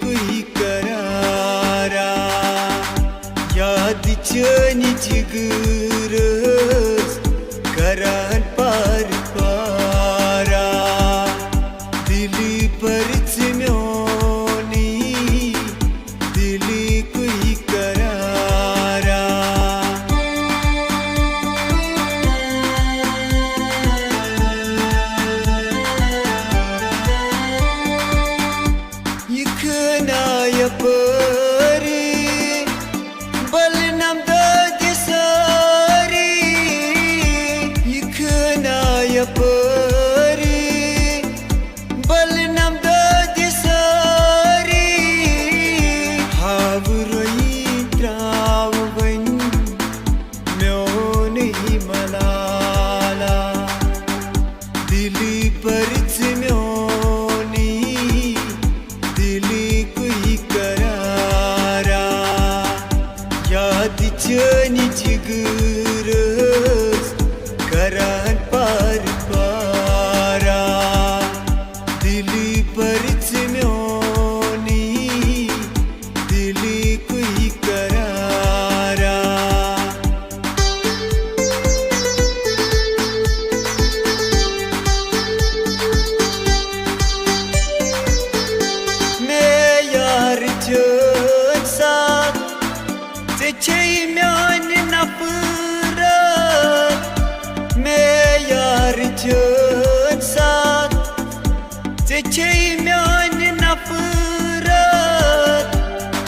कोई करारा यादीचनी जिगरस करान पार पारा दिली परच म्योनी दिली कोई करारा Yıkınaya pari Balinam dagi sari Yıkınaya pari Balinam dagi sari Havroyi travan Myoni malala Dili parch myoni दिली कोई करारा यादीचनी जिगरस करान पार पारा दिली परच म्योनी दिली कोई करारा Jön sak Teçeyi myani napırat Me yar jön sak Teçeyi myani napırat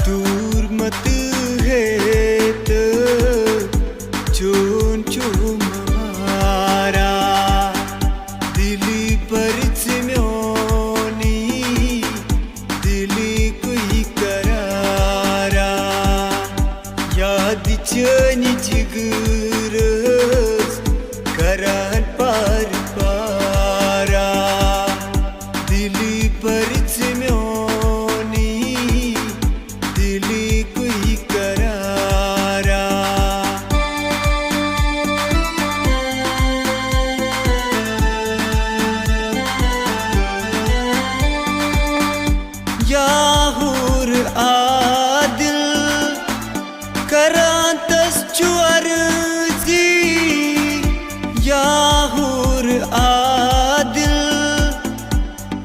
Durmat het Chun chumara Dili parch myoni Dili कोई करारा यादीचनी जिगरस करान पार पारा दिली परच म्योनी दिली कोई करारा Yahur adil karantas chuarzi Yahur adil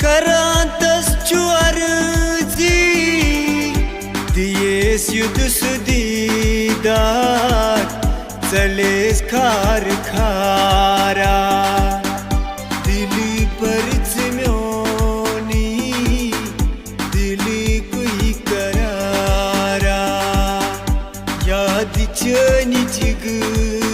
karantas chuarzi Diyes yudus didar Zales khar khara Dili parch myoni दिली कोई करारा यादीचनी जिगर